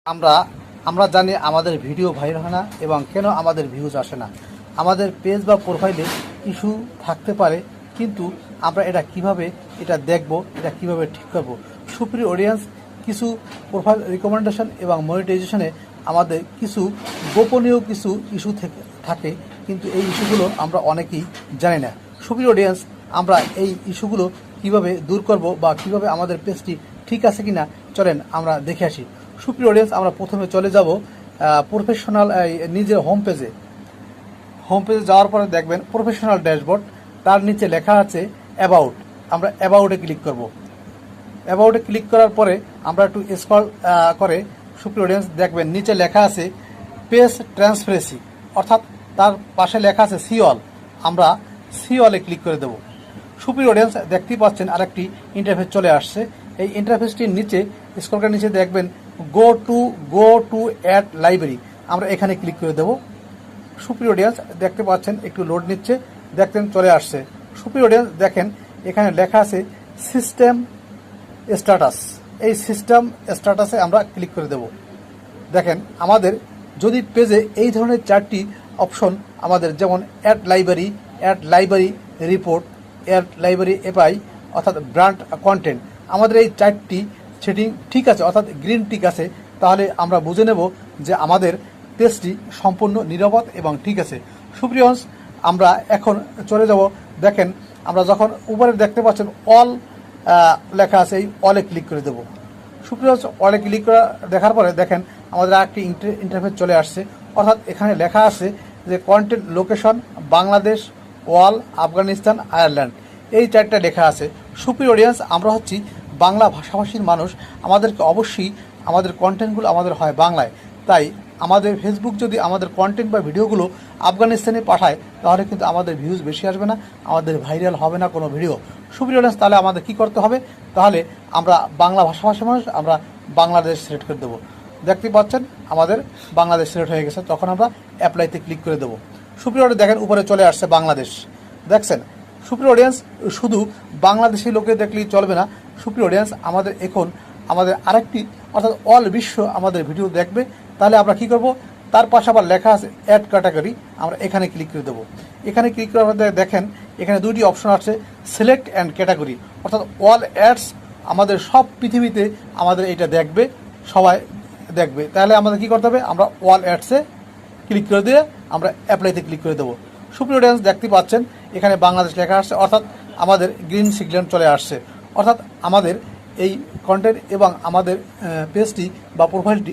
আমরা আমরা জানি আমাদের ভিডিও ভাইরাল হয় না এবং কেন আমাদের ভিউজ আসে না। আমাদের পেজ বা প্রোফাইলে ইস্যু থাকতে পারে, কিন্তু আমরা এটা দেখব, এটা কিভাবে ঠিক করব। সুপ্রিয় অডিয়েন্স, কিছু প্রোফাইল রিকমেন্ডেশন এবং মনিটাইজেশনে আমাদের কিছু গোপনীয় কিছু ইস্যু থাকে, কিন্তু এই ইস্যুগুলো আমরা অনেকেই জানি না। সুপ্রিয় অডিয়েন্স, আমরা এই ইস্যুগুলো কিভাবে দূর করব বা কিভাবে আমাদের পেজটি ঠিক আছে কিনা, চলেন আমরা দেখে আসি। সুপ্রিয় অডিয়েন্স, আমরা প্রথমে চলে যাব প্রফেশনাল নিজের হোম পেজে যাওয়ার পরে দেখবেন প্রফেশনাল ড্যাশবোর্ড, তার নিচে লেখা আছে অ্যাবাউট। আমরা অ্যাবাউটে ক্লিক করব। অ্যাবাউটে ক্লিক করার পরে আমরা একটু স্ক্রল করে সুপ্রিয় অডিয়েন্স দেখবেন নিচে লেখা আছে পেজ ট্রান্সপারেন্সি, অর্থাৎ তার পাশে লেখা আছে সি অল। আমরা সি অলে ক্লিক করে দেব। সুপ্রিয় অডিয়েন্স, দেখতেই পাচ্ছেন আরেকটি ইন্টারফেস চলে আসছে। এই ইন্টারফেসটির নিচে স্ক্রল করে নিচে দেখবেন গো টু অ্যাড লাইব্রেরি, আমরা এখানে ক্লিক করে দেব। সুপ্রিয় অডিয়েন্স, দেখতে পাচ্ছেন একটু লোড নিচ্ছে, দেখতেন চলে আসছে। সুপ্রিয় অডিয়েন্স, দেখেন এখানে লেখা আছে সিস্টেম স্ট্যাটাস। এই সিস্টেম স্ট্যাটাসে আমরা ক্লিক করে দেব। দেখেন আমাদের যদি পেজে এই ধরনের চারটি অপশন আমাদের, যেমন add library report, add library API, অর্থাৎ ব্র্যান্ড কন্টেন্ট, আমাদের এই চারটি সেটিং ঠিক আছে, অর্থাৎ গ্রিন টিক আছে, তাহলে আমরা বুঝে নেব যে আমাদের পেজটি সম্পূর্ণ নিরাপদ এবং ঠিক আছে। সুপ্রিয় অডিয়েন্স, আমরা এখন চলে যাব। দেখেন আমরা যখন উপরে দেখতে পাচ্ছেন অল লেখা আছে, এই অলে ক্লিক করে দেব। সুপ্রিয় অলে ক্লিক করা দেখার পরে দেখেন আমাদের একটি ইন্টারফেস চলে আসছে, অর্থাৎ এখানে লেখা আছে যে কন্টেন্ট লোকেশন বাংলাদেশ, ওয়াল, আফগানিস্তান, আয়ারল্যান্ড, এই চারটা লেখা আছে। সুপ্রিয় অডিয়েন্স, আমরা হচ্ছি বাংলা ভাষাভাষীর মানুষ, আমাদেরকে অবশ্যই আমাদের কন্টেন্টগুলো আমাদের হয় বাংলায়। তাই আমাদের ফেসবুক যদি আমাদের কন্টেন্ট বা ভিডিওগুলো আফগানিস্তানে পাঠায়, তাহলে কিন্তু আমাদের ভিউজ বেশি আসবে না, আমাদের ভাইরাল হবে না কোনো ভিডিও। সুপ্রিয় অডিয়েন্স, তাহলে আমাদের কী করতে হবে? তাহলে আমরা বাংলা ভাষাভাষী মানুষ, আমরা বাংলাদেশ সিলেক্ট করে দেবো। দেখতে পাচ্ছেন আমাদের বাংলাদেশ সিলেক্ট হয়ে গেছে, তখন আমরা অ্যাপ্লাইতে ক্লিক করে দেবো। সুপ্রিয় অডিয়েন্স, দেখেন উপরে চলে আসছে বাংলাদেশ, দেখছেন। সুপ্রিয় অডিয়েন্স, শুধু বাংলাদেশি লোকে দেখলেই চলবে না। সুপ্রিয় অডিয়েন্স, আমাদের আরেকটি, অর্থাৎ অল বিশ্ব আমাদের ভিডিও দেখবে। তাহলে আমরা কি করব? তার পাশে আবার লেখা আছে অ্যাড ক্যাটাগরি, আমরা এখানে ক্লিক করে দেবো। এখানে ক্লিক করার পর দেখেন এখানে দুইটি অপশন আছে, সিলেক্ট অ্যান্ড ক্যাটাগরি, অর্থাৎ অল অ্যাডস, আমাদের সব পৃথিবীতে আমাদের এটা দেখবে, সবাই দেখবে। তাহলে আমাদের কি করতে হবে? আমরা অল অ্যাডসে ক্লিক করে দিয়ে আমরা অ্যাপ্লাইতে ক্লিক করে দেবো। সুপ্রিয় অডিয়েন্স, দেখতে পাচ্ছেন এখানে বাংলাদেশ লেখা আসছে, অর্থাৎ আমাদের গ্রিন সিগন্যাল চলে আসছে, অর্থাৎ আমাদের এই কন্টেন্ট এবং আমাদের পেজটি বা প্রোফাইলটি